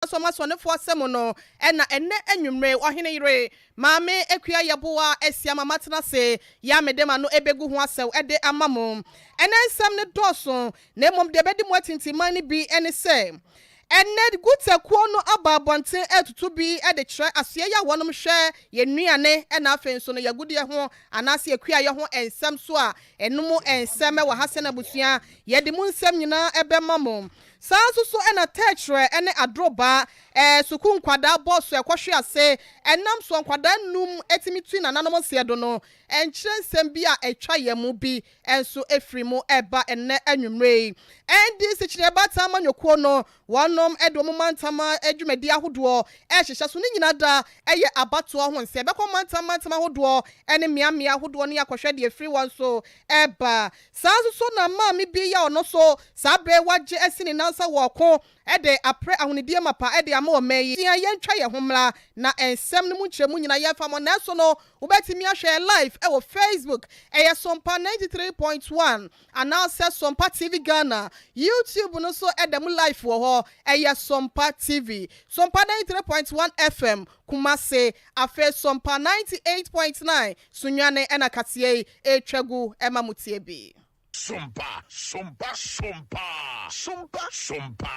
so masonefo asem no na enne anwumre ohene yire maame akua yeboa asiama matena se ya medema no ebegu ho asew ede amamo ene nsem ne doso na mom de bedi mo atintiman ni bi ene se ene gutakuo no ababonten etutu bi ede kire asoya ya wonom hwe ye nuane na afen so no yagude ho anase akua ye ho ensem so a enum ensem wa hasena busua ye de mu nsem nyina ebe mamom sanso so na techre ene adroba sukun nkwada boss ekohwe ase enam so nkwada num etimi tu na nanom se do no enkyere nsem bi a etwa yemu bi enso efri mu eba enne anwumre endi sekire bata amanyoko no wonom edo mu mantama adwumadi ahodo ehyehyɛ so ne nyina da eye abato ho nse beko mantama ahodo ene miamia ahodo ne akohwe de efri won so eba sanso so na ma me bi ya ono so sabre wagye asini nansa woko ede apre ahonidie mapa ede ama o meyi tia yentwa ye homla na ensem no mu nkyeremu nyina ye famo na so no ubetimi ahwe live ewo Facebook eye Sompa 93.1 announce Sompa TV Ghana YouTube no so ede mu live wo ho eye Sompa TV Sompa 93.1 FM Kumase afe Sompa 98.9 Sunyane ena katie etwagu ema mutie bi Sompa, Sompa, Sompa, Sompa, Sompa.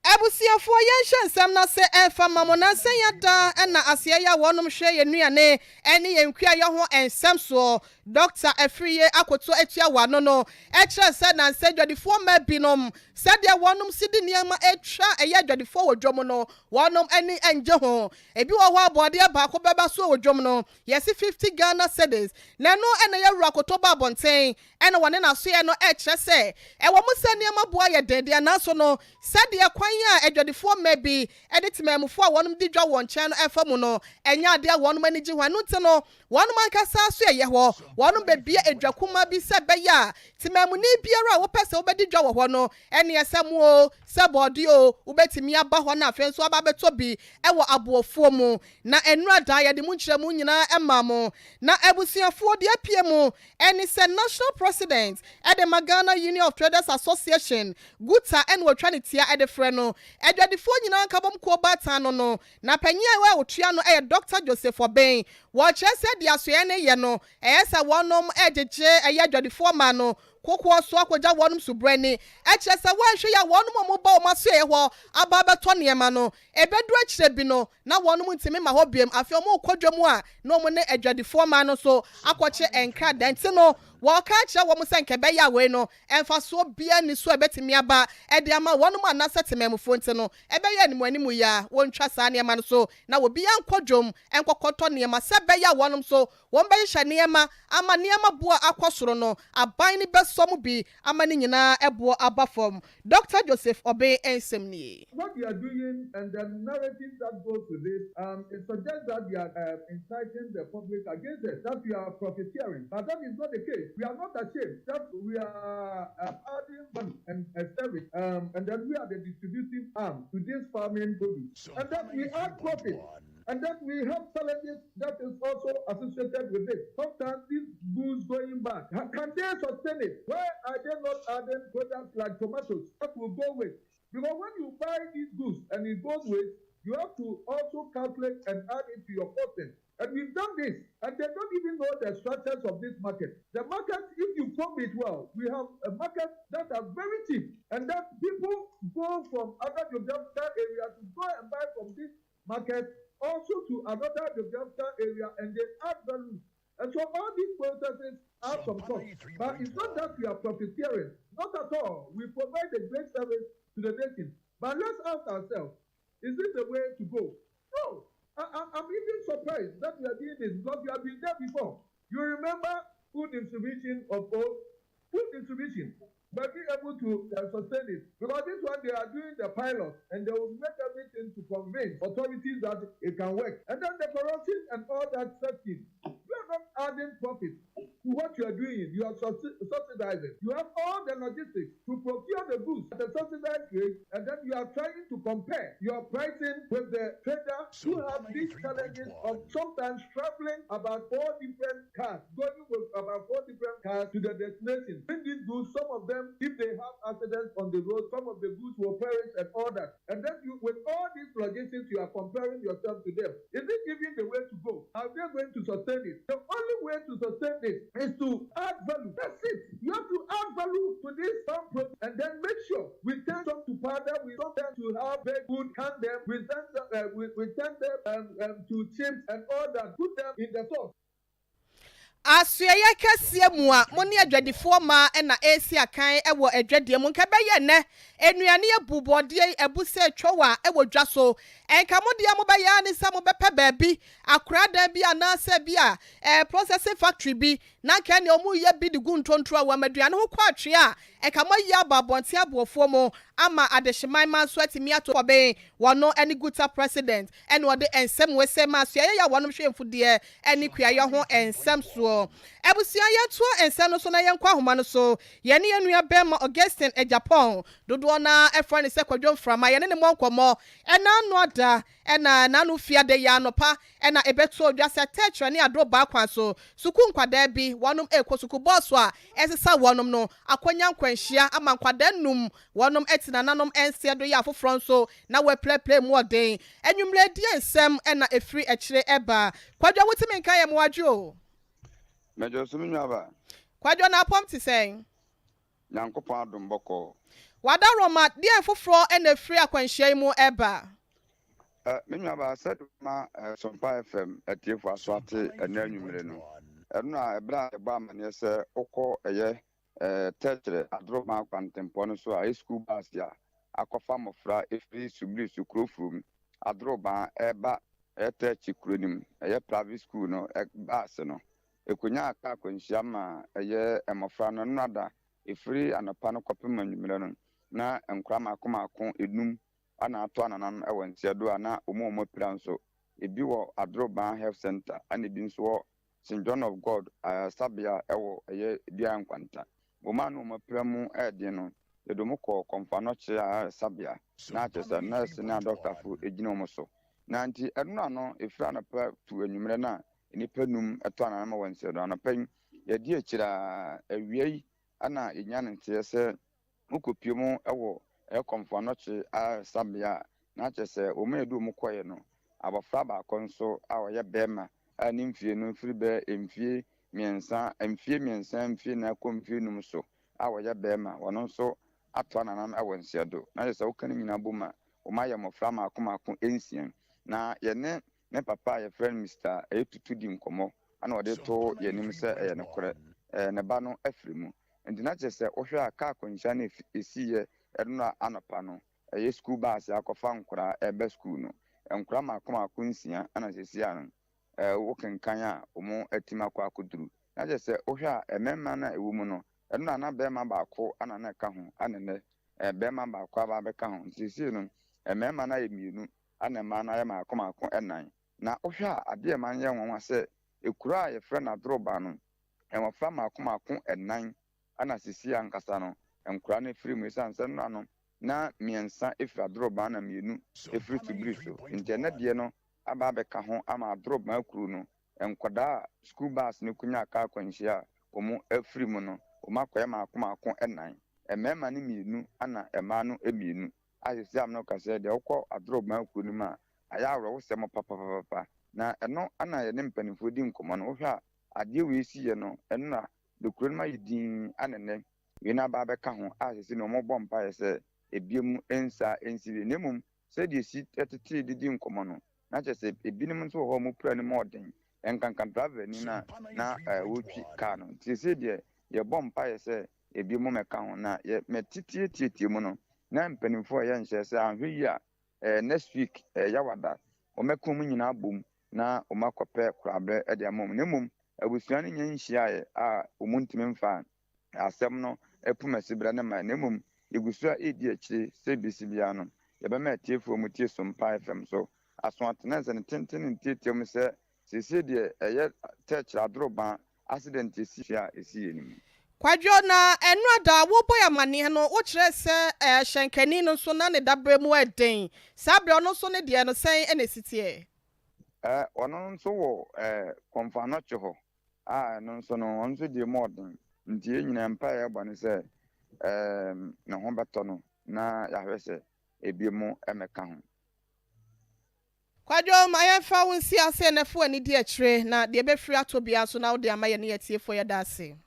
Abusiafo yɛnhyɛ nsɛm na sɛ ɛmfa mamo na sɛ yɛda ɛna aseɛ yɛ wɔnom hwɛ yɛ nuane ɛne yɛn nkua yɛ ho nsɛm soɔ Dr. Afriye akoto atua wano no ɛkyerɛ sɛ na sɛ dwadifo ma binom sɛdeɛ wɔnom sidi nneɛma atwa ɛyɛ dwadifo wɔ dwom no wɔnom ɛne ɛngye ho ebi wɔ hɔ abɔdeɛ baako bɛba so wɔ dwom no yɛsi 50 Ghana cedis na no ɛna yɛ wura koto ba abɔnten ɛna wɔne na so yɛ no ɛkyerɛ sɛ ɛwɔ mo sɛ nneɛma boa yɛ dɛdeɛ nanso no sɛdeɛ kwan ya edwadifo mebi editimemfo a wonum di dwa won chen no efa mu no enya ade a wonum ani gye hwanu nte no wonum ankasa so ye ho wonum bebia edwakuma bi se be ya timemu ni biara wo pese wo bedi dwa wo ho no ene esem o se body o wo betimi aba ho na afen so aba beto bi ewo aboofo mu na enura da ye de mu nkyeremu nyina emamo na ebusuafo de apie mu ene se national president ede Magana Union of Traders Association guta en wo twa ne tia ede frɛ no edwadifo nyina nkabom ko bata no na panyi a wa otua no Dr. Joseph Oben wo kyerɛ sɛ de asoɛ ne ye no sɛ wonom egyegye edwadifo ma no kokwo so akogya wonum subrani ekyerɛ sɛ wanhwe ya wonum mo ba o maso ye ho aba beto niema no ebedu akyerɛ bi no na wonum ntimi ma ho biem afi omo kodwam a na omo ne edwadifo ma no so akɔkye enkra dante no wɔka kyerɛ wɔn sɛ nkɛbɛ ya we no emfa so bia ni so ebetimi aba ede ama wonum anasa tememfo nte no ebɛyɛ animu ya wontwa saa niema no so na obi ankodwom enkɔkɔtɔ niema sɛ bɛya wonum so wɔn bɛhyɛ niema ama niema boa akɔsoro no aban ni some be amani nyina ebo abafom Dr. Joseph Obe ensemni. What we are doing and the narrative that goes with it, it suggests that we are inciting the public against it, that we are profiteering. But that is not the case. We are not ashamed that we are adding money and service, and then we are the distributive arm to this farming produce. And that we add profit. And then we have challenges that is also associated with it. Sometimes these goods going back, can they sustain it? Why are they not adding products like tomatoes that will go with? Because when you buy these goods and it goes with, you have to also calculate and add it to your costing. And we've done this, and they don't even know the structures of this market. The market, if you comb it well, we have a market that are very cheap, and that people go from other geographical areas to go and buy from this market also to another geographical area, and they add value. And so all these processes have some cost. But it's not that we are profiteering. Not at all. We provide a great service to the nation. But let's ask ourselves, is this the way to go? No. I'm even surprised that we are doing this because we have been there before. You remember food distribution of all? Food distribution. But be able to sustain it. Because this one, they are doing the pilot, and they will make everything to convince authorities that it can work. And then the corruption and all that sets in. We are not adding profit. to what you are doing. You are subsidizing. You have all the logistics to procure the goods at a subsidized rate, and then you are trying to compare your pricing with the trader who have these challenges of sometimes traveling about 4 different cars, going with about 4 different cars to the destination. Bring these goods, some of them, if they have accidents on the road, some of the goods will perish and all that. And then you, with all these logistics, you are comparing yourself to them. Is it even the way to go? Are they going to sustain it? The only way to sustain this is to add value. That's it. You have to add value to this farm product and then make sure we turn some to powder, we don't turn to have very good, can them, we turn them to chips and all that, put them in the sauce. Asuya kɛseɛ mu a mo ne adwadifoɔ ma na esi akan wɔ adwadie mu nka bɛyɛ nɛ enuane abubɔdeɛ ebuse twowa wɔ dwa so enka mo de mo bɛyɛ ne sa mo bɛpɛ baabi akorada bi anase bi a processing factory bi na ka ne omu yɛ bi de gu ntontro a wɔ maduane ho kwa atwe a enka mo yɛ ababɔnte aboɔfoɔ mo ama adehyeman ma so atimi ato kɔbɛn wɔno ani guta president ɛne wɔde ensɛm wɛsɛ ma asuya yɛ wɔnom hwɛmfudeɛ ɛne kuayɛ ho ensɛm so ebusia yeto ensɛm no so na yenkɔ ahoma no so yɛne yɛnua bɛma Augustine Japan dodo na ɛfra ne sɛ kwadwo mframa yɛne ne mɔnkɔmɔ ɛna no ada ɛna nanu fiade ya anopa ɛna ebeto odwa sɛ tɛkyerɛ ne adro ba kwan so suku nkwada bi wɔnom ekɔ suku bɔso a ɛsesa wɔnom no akonya nkwanhyia ama nkwada num wɔnom etina nanom ɛnsia do yɛ afoforo nso na wɔpleple mu ɔden enwumle die nsɛm ɛna efiri ɛkyire ɛba kwadwo wotimi nka yɛ moadwo Mejo suminyaba. Kwadwo na apom ti sɛn. Nyankopɔn adom bɔkɔ. Wada Roma die foforo ɛna free akwanhyia mu ɛba. Menyaba said ma Sompa FM atiefo aswate ɛna nwumere no. Ɛno na ɛbra ɛba amane sɛ okɔ ɛyɛ tɛkyerɛ adroma kwantempɔ no so a school bus ya akɔfa mofra efiri subiri sukrofum adroma ɛba ɛtɛkyi kuronim ɛyɛ private school no bus no. Ekunya aka kwenhyia ma eye emofra no nada efiri anapa no kopem anwumere no na enkra makomako enum ana ato ananan ewo ntia do ana omo pira nso ebi wo Adroban Health Center ana ebi nso wo St John of God Sabia ewo eye bia nkwanta boma no mo pira mu ede no edomo ko komfa no che Sabia na chesa nurse na doctor fu ejina omo so na nti eno ano efiri anapa tu anwumere na nipa num eto anama wanse do anapan yedi akira awiei ana enya nte se ukopie mu ewo ekomfo anoche Sabia na chese omedu mu koye no abofra ba konso a oye bema ani mfie no firi be emfie miensa mfie na komfie num so a oye bema wono so ato anama wanse do na chese ukani nyina boma o maye mofra makomako ensien na yene ne papa ye friend Mr. Etutu di nkomo ana ode to yenim se eye ne kore ne ba no afiri mu enti na chese ohwe aka akonsha na esiye eduna anapa no eye school bus akofa nkora ebe school no nkora makoma akonsia ana sesia no wokenkan a omo atima kwa akuduru na chese ohwe a emema na ewu mu no eduna na bema ba ako ana na ka ho anene bema ba ako aba be ka ho sesie no emema na emienu ana ma na ye makoma enan na ohwa ade man ye nwanwa se ekura ye frɛ na droba no enwafa makomako enan ana sisi ankasa no enkura na free mu sanse no ano na miensa efra droba na mienu efri tubiri so internet de no aba beka ho ama droba akuru no enkwada school bus ne kunya aka kwanhia omo efri mu no omakoye makomako enan emema ne mienu ana ema no emienu asisi am no kase de okọ adroba akuru no ma ayawro wo semo papa na eno ana ye ne mpanifo di nkomo no hwa ade we siye no eno na de kuro ma yidin anene we na ba beka ho asisi no mo bompa ye se ebiem ensa ensire nemum se de si etete di nkomo no na chese ebinim nso ho mo pra ne modern enkankan driver ni na wotwi car no se de ye bompa ye se ebiem meka ho na ye metitietie mu no na mpanifo ye nhye se ahwe yi a next week yawada omekom nyina bom na omakope kurabe ede amom nemum abusuane nya nhia a omuntime mfa asem no epumesibra na ma nemum egusua edi akire sebisi bia no yebema atiefo mutie Sompa FM so aso atenase ne tenten ntietem se sese de eye techra droba accident esi enim. Kwadwo na enu ada wo boy amane no wo kire se hyenkani no so na ne dabre mu eden sabre ono so ne de no sen ene sitie Ono nso wo konfano che ho no nso no onso de modern nti enyina mpa ya gba ne se ne ho beto no na ya hwese ebiemu emeka ho. Kwadwo ma ye fa wonsi ase ne fo ani de akire na de be firi atobia so na wo de amaye ne yatie fo ye da ase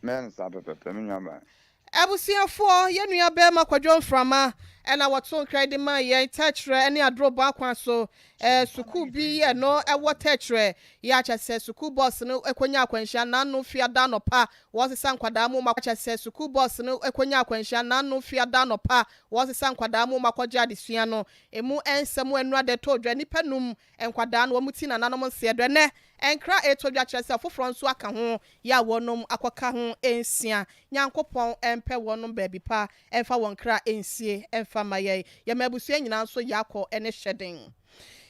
Men sa pepe me nyama. Abusiafo ye nua be ma Kwadwo Mframa ena wato kredi ma ye techre ene adrobo akwan so suku bi ye no ewo techre ya chese suku boss no ekonya akwanhia na no fia da no pa wo sesa nkwada mu ma chese suku boss no ekonya akwanhia na no fia da no pa wo sesa nkwada mu makwaja adesua no emu ensem enu ade to dwa nipa num nkwada no wo muti na nanom se do ne enkra etodwa chese afoforo nso aka ho ya wonom akoka ho ensia nyankopon empe wonom baby pa emfa won kra ensie emfa maye ya mabusua nyina so yakọ ene hyeden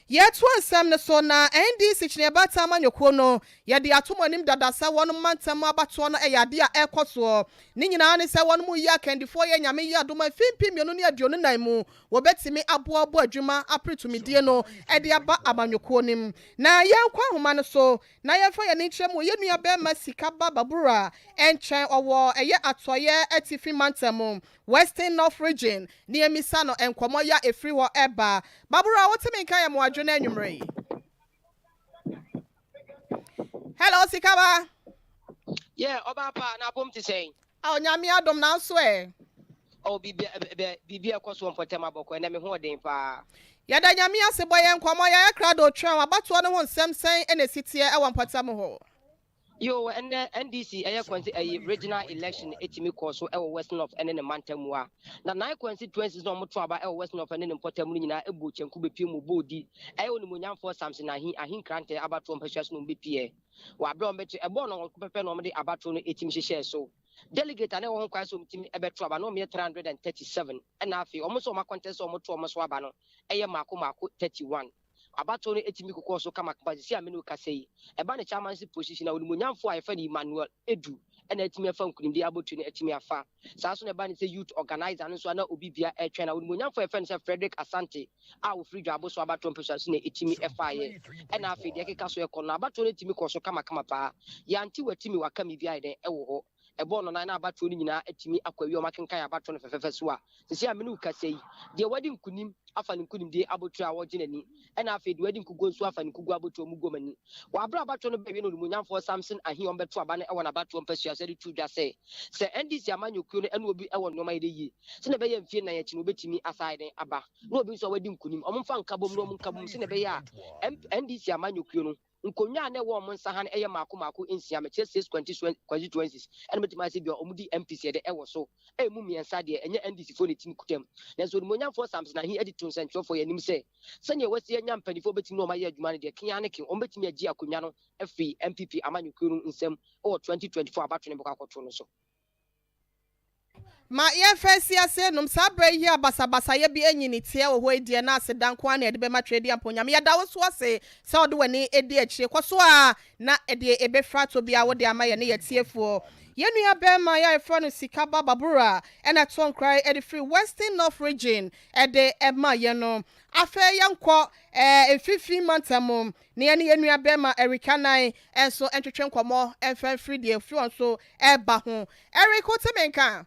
Yet one sam ne so na NDC chine bata manyoko no ye de atomonim dada sa wonum mantam abato no eyade a ekoso ni nyina ne se wonum yi akandifo ye nyame yi adoma fimpi mienu ne aduonu nan mu wo betimi aboabo adwuma apretumidie no e de aba amanyoko nim na yenkwa homa no so na yefa ye ne nkyerem ye nua be ma sika babura enchen owo eye atoye atifi mantam Western North Region ni emisa no enkomo ya efri wo eba babura wotimi nka ya mo adwene anwumre. Hello Sikaba. Yeah, oba pa na bom ti say. Nyame adom na so Oh bibi akoso mpotem aboko na me ho den pa. Ya da nyame asebo ye nkomo ya krado twen abato no ho nsem sen ene sitie e wampotem ho. Yo and NDC kwansi regional election etimi koso e Western of ene ne mantamua na 9 constituencies no moto aba e Western of ene ne potam nyina ebu chenku bepie mu bodi e onimonyamfo Samson ahin krante abato mpahwaso no bepie wa bra ombeto ebo no pepe no mde abato no etimi hyehye so delegate ane wo nkwa so mtimi ebeto aba no me 337 na afi omo contest omo to omo so aba no eye mako 31 abato no etimi kokọ so kama kapasisi amenu kasei eba ne chairmanship position na onimonyamfo ayefa ni Emmanuel Edu ena etimi afa nkunimdi abotu ne etimi afa saa so ne ba ne se youth organizer no so na obibia etwe na onimonyamfo ayefa ne se Frederick Asante a wo free dwabo so abato mpesa so ne etimi afa ye ena afi de keka so ekọ na abato no etimi kokọ so kama pa ya anti watimi wakami bia de ewo ho ebo no na abato no nyina etimi akwawi o makenkan abato no fefefe so a sisi amenu kasei de wadi nkunim afa nkunim de abotu a woginani ena afi de wadi nkugo so afa nkugo abotu mu gomani wa abra abato no bewe no munyamfo Samson ahi on beto aba na ewo na abato mpasua se de tudwa se NDC amanyokuo no ena obi ewo noma ide yi se ne be ye mfie na ye chi no betimi aside aba na obi so wadi nkunim omfa nkabom no nkabom se ne be ya NDC amanyokuo no nkonya na wo monsa han eye mako ensia me chese 2020 ena betima se bia omudi MPC de ewo so emu miensa de enye NDC fo ne tim kutam na so monyamfo Samson ahi editon sentro for yanim se senya wasi enya mpanifo betimi no ma ye adwuma ne de kian ne kin ombetimi agi akonya no afi MPP amanyokuo no nsem o 2024 abato ne bokakoto no so Ma ye fesi ase num sabre hi abasabasa ye bi enyini tie wo ho edie na ase danko na ede be ma twedi aponyam ye da wo so ase se ode wani edi akire kwaso a na ede ebefra to bia wo de amaye ne ye tiefuo ye nua be ma ya efra no Sikaba babura ena ton cry ede free Western North Region ede ema ye no afa yanko efifi mantamum ne ye nua be ma Ericanai enso entwetwe nkomo enfa free de free on so eba ho Erikotemenka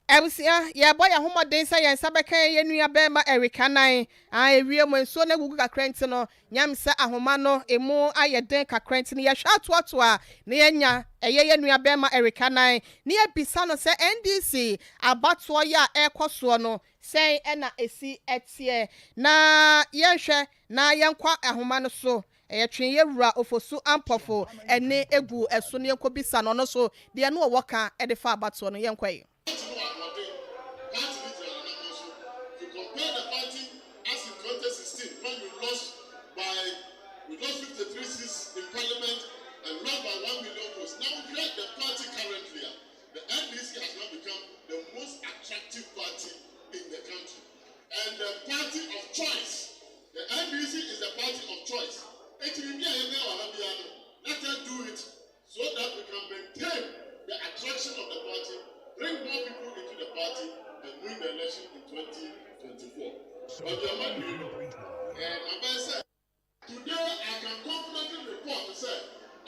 Ebusia ye boy ahomoden sa yen sabeka ye nua be ma Ericanai ewie mo nso na gugu kakrenti no nyamsa ahoma no emu ayeden kakrenti no ye hwatoto a ne yenya ye nua be ma Ericanai ne ye bisa no se NDC abato ya ekoso no sen na esi etie na yenhwe na yenkwa ahoma no so twen ye wura ofosu ampofo ene egu eso ne yenko bisa no no so de no wo ka e de fa abato no yenkwa We lost 53 seats in parliament and lost by 1 million votes. Now we create the party currently. The NDC has now become the most attractive party in the country. And the party of choice. The NDC is the party of choice. Let us do it so that we can maintain the attraction of the party, bring more people into the party, and win the election in 2024. But your man, today I can confidently report to say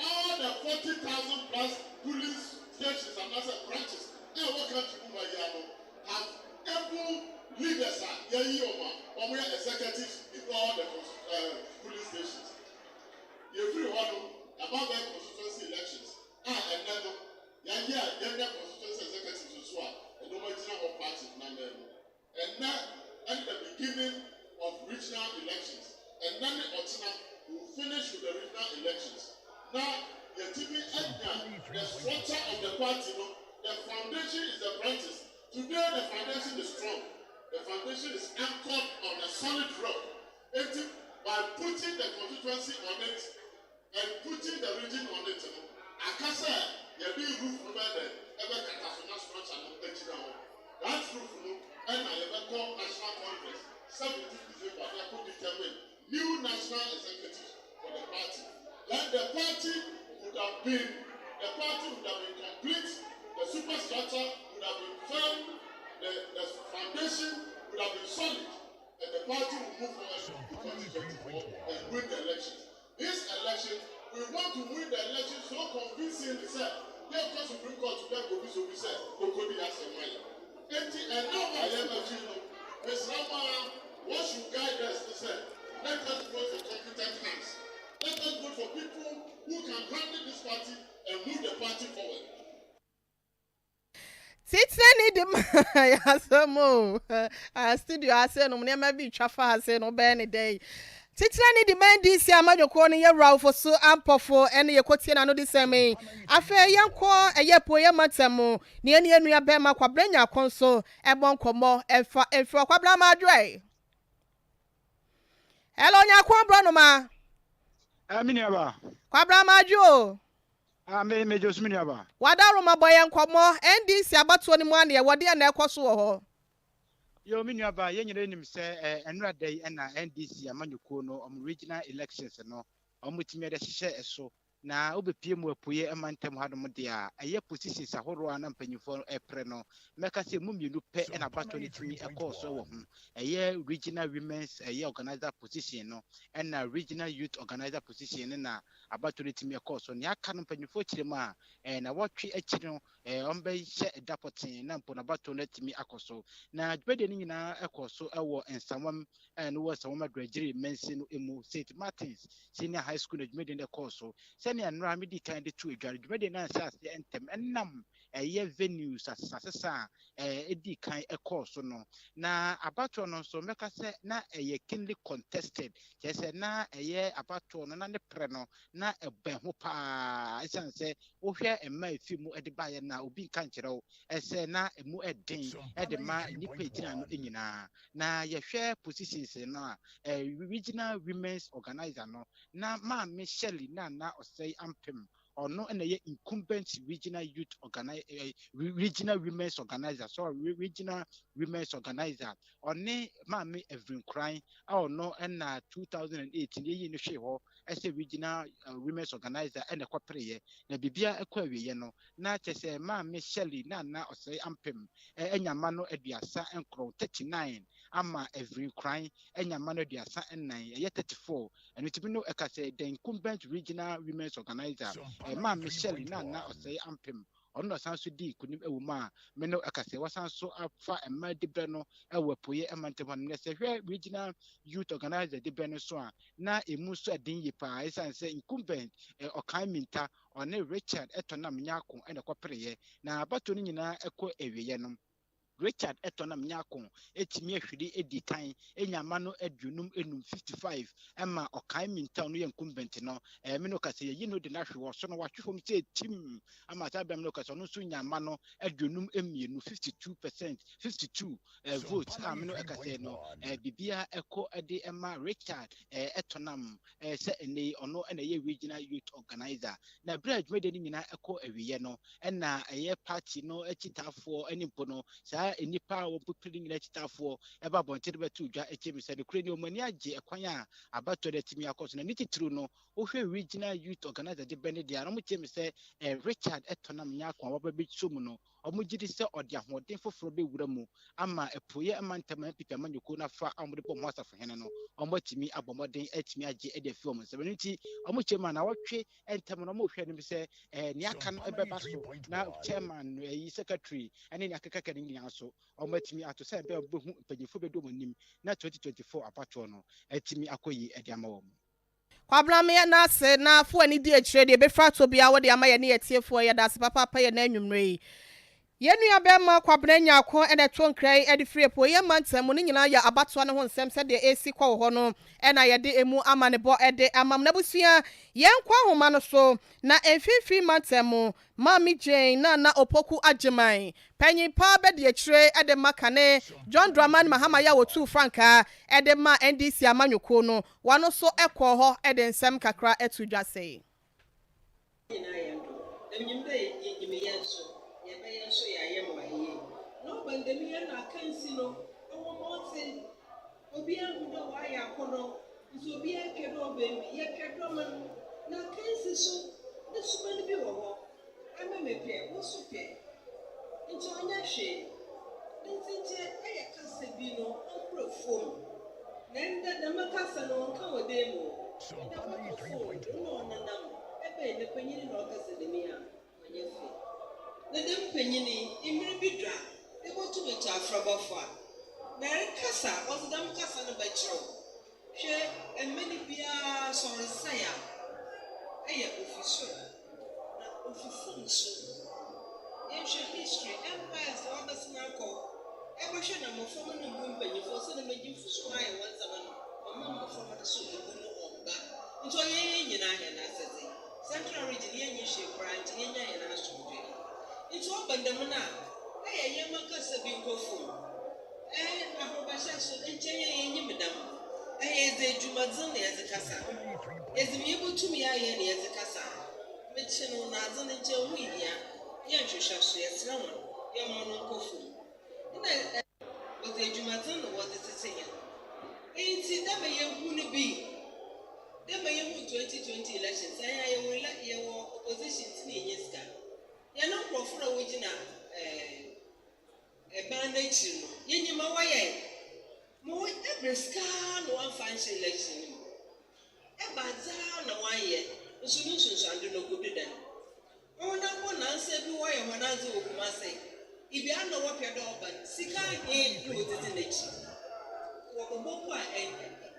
all the 40,000 plus police stations and other branches in our country have able leaders or executives in all the police stations. Everyone about their constituency elections. And then, constituency executives as well. And no matter what party number. And now, at the beginning of regional elections, and then we will finish with the regional elections. Now, the TV the structure of the party, the foundation is the branches. Today, the foundation is strong. The foundation is anchored on a solid rock. By putting the constituency on it and putting the region on it, I can say, there be roof over there, ever catastrophic structure, that roof, and I ever call National Congress, 17th December, they could determine new national executive for the party. Then the party would have been complete, the superstructure would have been firm, the foundation would have been solid, and the party will move forward to 2024 and win the election. This election, we want to win the election so convincingly, sir. They of Supreme Court to get Gobi Sobi said, Okodi has a money. And now I am a Gino. Ms. Rama, what should guide us to say? Let us vote for competent hands. Let us vote for people who can handle this party and move the party forward. Titani de Yasamo studio I say no never be trafa say no any day. Titani de man this year man corner ye raw for so ample for any yekotia no the same. Afe yanko a ye poye matamo ni eni enu abema kwa brenya konso ebon komo efa kwa bla madre. Hello nya kwa bro no ma. Aminiaba. Kwa bla madjo. Me Josminiaba. Wadaro maboye nkomo NDC abatu ni mu ane wode na ekoso ho. Yo miniaba yenyere nim se enra day na NDC amanyuko no regional elections no omutimi de hye eso na obepie mu apuye emantem hadom de a eye positions ahoro na mpanyifo epre no meka se mu mienu pe na bato ne timi ekoso wo hu eye regional women's eye organizer position no na regional youth organizer position na abato ne timi ekoso ne aka no mpanyifo kiremu a na wotwe akiri no ombe hye dapotin na mpo na bato ne timi akoso na dwede ni nyina ekoso ewo ensamam no wo samam adwagiri mensi no emu St Martins senior high school na dwede ne ekoso senior nra medi kan de tu adware dwede na asase entem enam eye venues asasa edi kan ekoso no na abato no so meka se na eye keenly contested je na eye abato no na ne pre no na ebe ho pa esanse wo hwe emma efimu ede baye na obi kan kyerɛw ese na emu eden ede ma nipa gyina no enyina na ye hwe positions no regional women's organizer no na ma Michelle na osei ampem ono na ye incumbent regional youth organizer regional women's organizer so regional women's organizer one maame Evelyn Crying ono na 2018 ye no hwe ho as a regional women's organizer and a corporate na bibia ekwawiye no na chese maame Shelley na osei ampem enyama no aduasa enkro 39 ama Evelyn Crying enyama no aduasa enan ye 34 and it be no ekase the incumbent regional women's organizer maame Shelley na osei ampem ono sanso di kunim ewuma me no akase wasanso afa ema debre no ewapoye emantemon ne se hwe regional youth organizer debre no so a na emu so adin yipa esanse incumbent okan minta one Richard etonam nyako ene kwapreye na abato no nyina ekọ ewiye no Richard etonam nyako etimi ahwiri edi kan enyama no adunum enum 55 ema okan minta no ye incumbent no me no kase ye no de na hwe wo so no wahwefom se tim ama tabem no kase no so nyama no adunum emienu 52% 52 votes me no kase no bibia ekọ ede ema Richard etonam se ene ono ene ye regional youth organizer na bridge mede ni nyina ekọ ewiye no na eye party no ekitafo enimpo no sa na enipa a wɔpopiri nyina kyitafoɔ ɛba abɔnten bɛto dwa ɛkyɛ mi sɛ de kure ne ɔmani agye ɛkwan a abatɔ de atimi akɔ so na ne titiri no wohwɛ regional youth organizer de bɛne de a no kyɛ mi sɛ Richard ɛtɔnam nyako a wɔbɛ bi so mu no ɔmo gye di sɛ ɔde ahoɔden foforɔ bɛwura mu ama ɛpoyɛ ɛmantam pipa manyoko na fa a ɔmo de bɔ ɔmo asafo hene no ɔmo atimi abɔ mmɔden atimi agye ɛde afi ɔmo nsɛm no nti ɔmo kyɛ mu a na wɔtwe ɛntam no ɔmo hwɛ no bi sɛ ne aka no ɛbɛba so na chairman no secretary ɛne ne akeka ne nyinaa so ɔmo atimi ato sɛ ɛbɛ ɔbɛhu mpanyinfo bɛdo ɔmo anim na 2024 apatoɔ no atimi akɔyi ɛde ama wɔn Kwablame na se na fo ani di akyire de befra to bia wo de ama ye ne yetiefoɔ ye da se papa pa ye na anwumre yi yenu ya bema kwabena nyako ene tonkrai ede free po ye mantam ne nyina ya abatoa ne ho nsem se de esi kwa ho no ena ye de emu ama ne bo ede amam na busua yen kwa homa no so na emfifi mantam mami Jane na opoku ageman panyin pa be de akire ede makane John Dramani Mahama ya wotu franka ede ma NDC amanyoko no wano so ekọ ho ede nsem kakra etudwa sei so ya yem wa ye no pandemia na kansi no owo mote obi agudo wa ya kono nso obi akedo be ye kedo man na kansi so ne suban bi wo ho ama mepe wo so pe nti onya hwe nti aya kasa bi no onkro fom na nda dama kasa no onka wode mu nda ko fom no nanam ebe ne panyini na okasa de mi a onye fe na dem panyini imre bidwa ebo to be ta afrabafo a na rekasa ozidam kasa no bachiro hwe emeni bia sorry saya eye ofiso na ofiso nso yehwe history empires obesnako ebo hwe na mofo no mbu mpanyifo so na magimfu so aye wanzama no mama mofo ma so ebu no omba nto ye nyina he na asese central region ye nyi hwe branch ye nya ye na asomdwe it's all bandam na eh ye makasa bi nkofo ahobasha so encheye ye nyimdam ze dwumadzin na ye kasa ezimi ebutumi ya ye na ye kasa mechi no na azin nche hu iya ye nhwehwa so ye sra won ye mo no nkofo na ze dwumadzin no wo tete ya enti da me ye hu ni bi da me ye hu 2020 elections aya ye wo opposition ti na ye ska ya no profura wojina ban na chi no yenyima waye mo ebreska no one fancy election e baza na waye osunsunsu ando no godudan ona ko na nse bi waye honaze okumase ibi anno wo pedo oban sika e wo tete na chi wo boboko a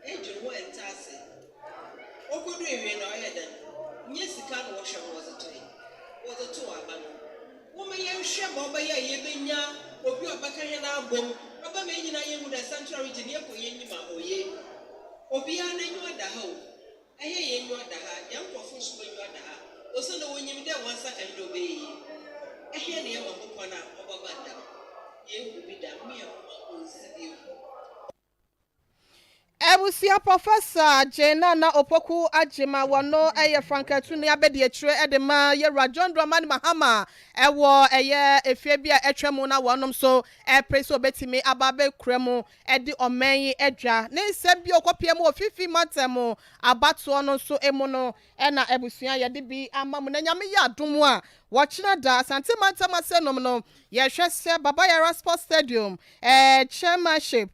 ejuru wo entase ogodu ewe na oye dan nye sika no wo hwe wo zeto wozo to abano woman ye hwe ba oba ye benya obi obaka he na abom oba me nyina ye mu da central region ye ko ye nyima oye obi ananyu da ha o eye ye nyu da ha ya nkofo so banyu da ha oso na wonyim de wansa kan do be yi eye ne ye maboko na oba banda ye hu bi da me ye ma onsi Ebusia Professor Jena na opoku agema wono eye frankatu ne abedi akire edema ye John Dramani Mahama ewo eye efie bia etwemu na wonom so preso betimi ababe kremu edi omen edwa ne nsem bi okopie mu ofifi matemu abato no so emu no na ebusia ye de bi amamu na nyame ya adomu a Watchina da Santimanta Masenom no yehwese Baba Yara Sports Stadium chairmanship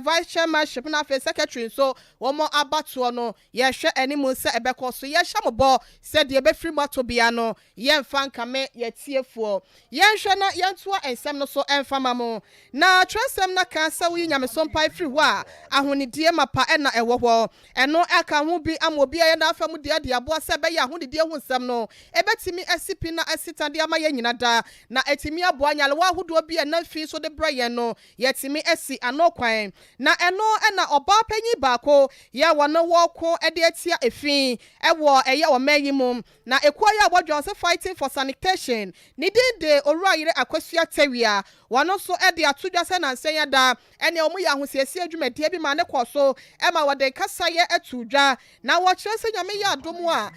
vice chairmanship na fe secretary so womo abatuo no yehwe animu se ebekọ so yehwe mobo se de ebefiri mato bia no yemfa nkame yetiefuo yehwe na yentoa ensem no so emfama mo na tresem na kansa wi nyame Sompa free ho a ahonidie mapa na ewo ho eno aka ho bi amobi aye na afa mu de abo se be ya ahonidie ho nsem no ebetimi asipi na sitande ama ye nyina da na etimi aboa nyale wa hodo bi na fi so de braye no yetimi asi anokwan na eno na oba panyi baako ya wɔno wɔko de atia efin ɛwɔ ɛyɛ ɔman yi mu na ekuo ya wɔdwan sɛ fighting for sanitation ne din de owura yere akwasua tawia wɔno so de ato dwa sɛ nansen ya da ɛne ɔmo yɛ ahosiesie adwumadie bi ma ne kɔ so ɛma wɔde kasayɛ atu dwa na wɔkyerɛ sɛ nyame yɛ adom a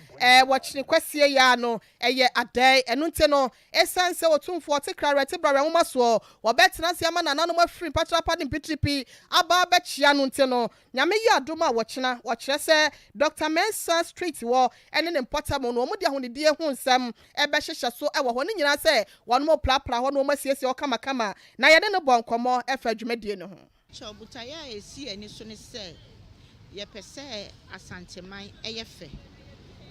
wɔkyene kwasie ya no ɛyɛ adai ɛno nti no esan sɛ wɔtumfoɔ te kra rete bra nwoma so wɔbɛtena se ama nananom afiri patrapa ne pitiripi aba bɛkyia no nti no nyame yɛ adom a wɔkyena wɔkyerɛ sɛ Dr. Mensa Street wɔ ɛne ne mpɔtam no ɔmo de ahonidie ho nsɛm ɛbɛhyehyɛ so ɛwɔ hɔ ne nyinaa sɛ wɔnom plapla hɔ no ɔmo asiesie ɔkamakama na yɛde no bɔ nkɔmmɔ ɛfa dwumadie no ho Chobutaya esi ani so ne sɛ yɛpɛ sɛ asanteman ɛyɛ fɛ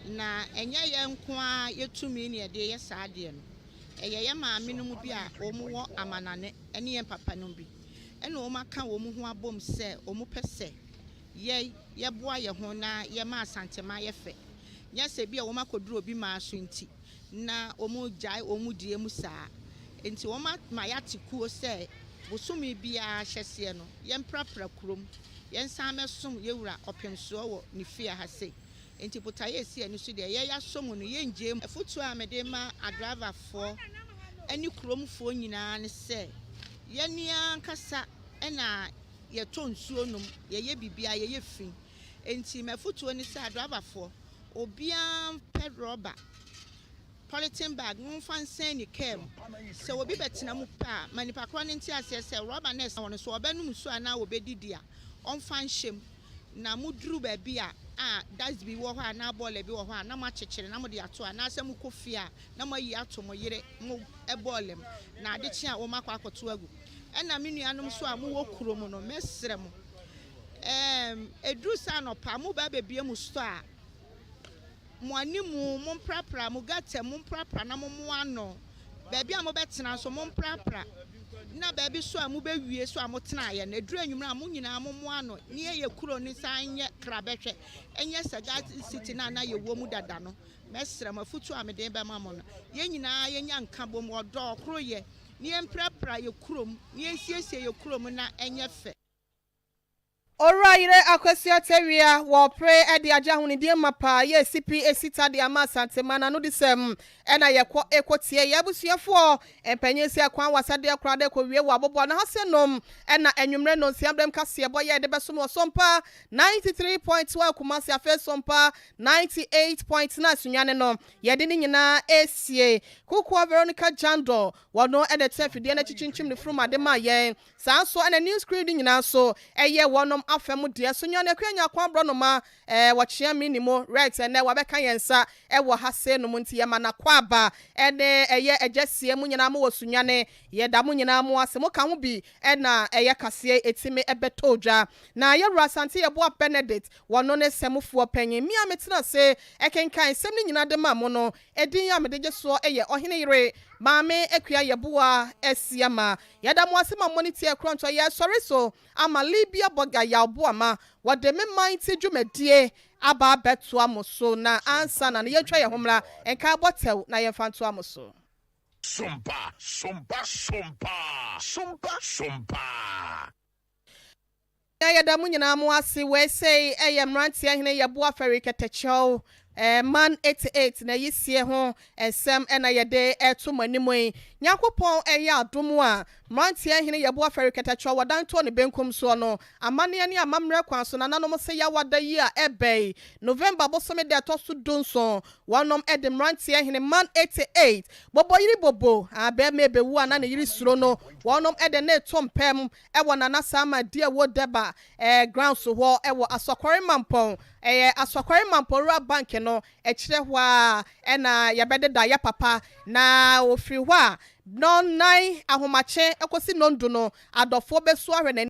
na ɛnyɛ yɛn nko a yɛtumi ne yɛde yɛ saa adeɛ no ɛyɛ yɛ maame no mu bi a wɔn wɔ amanane ɛne yɛn papa no bi ɛna wɔn aka wɔn ho abom sɛ wɔn pɛ sɛ yɛboa yɛn ho na yɛma asanteman yɛ fɛ nyɛ sɛ bi a wɔn akɔduru obi maa so nti na wɔn gyae wɔn die mu saa nti wɔn ma yɛate kuo sɛ bosumi biara hyɛseɛ no yɛmprapra kurom yɛnsan mɛsom yɛwura ɔpemsoɔ wɔ ne fie ha se enti botaye esi ani so deɛ yɛyɛ asom no yɛngye afutu a mede ma adravafoɔ ɛne kuromfoɔ nyinaa ne sɛ yɛnia nkasa ɛna yɛtɔ nsuo nom yɛyɛ bibia yɛyɛ fin enti mafutuo ne sɛ adravafoɔ obiara pɛ rɔba polythene bag mumfa nsen ni kem sɛ obi betena mu pa manipa kro ne nti ase sɛ rubber nest wɔn so ɔbɛnum so ana obedidi a ɔmfa nhyem na muduru baabi a that's bi wɔ hɔ ana bɔɔl bi wɔ hɔ ana ma kyekyere na mo de ato ana sɛ mu kofi a na mo yi ato mo yere mo bɔɔlem na ade kye a wo makɔ akɔto agu ɛna me nuanom so a mo wɔ kuro mu no mesrɛ mo eduru sa no pa mo ba bebie mu sto a mo animu mo mprapra mo gata mo mprapra na mo ano baabi a mo betena so mo mprapra na baabi so a mo bewie so a mo tena ye na eduru anwumra mo nyina mo ano ne ye kuro ni san ye krabehwe enye saga city na na ye wo mu dada no mesrɛ mafutu a mede be ma mo no ye nyina ye nya nka bom odo kuro ye ne mprapra ye kurom ne siesie ye kurom na enye fe Oraire akwesio tewia wo pray e de agya hunidie mapa ye CP esita de ama santemana no disem e na yekọ ekotie ye abusuafo empanyesi akwan wasade akra de ko wie wo abobo na hasenom e na enwumre no nsiamdem kase boye de besom Sompa 93.1 Kumasi afa Sompa 98.9 sunwane no ye de ni nyina esie kuko Veronica Jando wono e de tefidie na chichinchim ne fruma de ma ye sanso e na news screen nyina so eye wonom afemu de so nyane kwanya kwa bro no ma wachia minimo right ene wabeka yensa wo hase no munti ye mana kwa ba ene eye ejesie mu nyina mo wosunyane ye da mu nyina mo ase mo ka ho bi ena eye kase etime ebetodwa na ye rasante ye bo Benedict wono ne semfo panyin mi ametena se ekenkan sem ni nyina de ma mo no edin ya medeje so eye ohene yire maame ekua yeboa esiama yada mo ase ma monitor kronto ye sorry so ama libia boga ya oboama wode me mighty dwumadie aba beto amoso na ansa na ye twa ye homra enka botew na ye fanto amoso Sompa, sompa, sompa, sompa, sompa. ya da mu nyina mo ase we say mrantie hene yeboa feri ketechow man 88 na yisie ho ensem na yede eto manimoi nyakopon eya adomu a mantie hene yeboa feri ketacho wadanto ne benkum so no amane ne amamre kwan so na nanom se ya wada yi a ebei November bosome de atosu donso wonom ede mantie hene man 88 bobo yiri bobo abe mebewu ana ne yiri suro no wonom ede na etompem ewo na nasama dia wo deba ground so ho ewo asokore mampon asokore mampon ra bank no ekire hwa na yabede da ya papa na ofiri hwa non nine ahomache ekosi nondu no adofo beso ahwe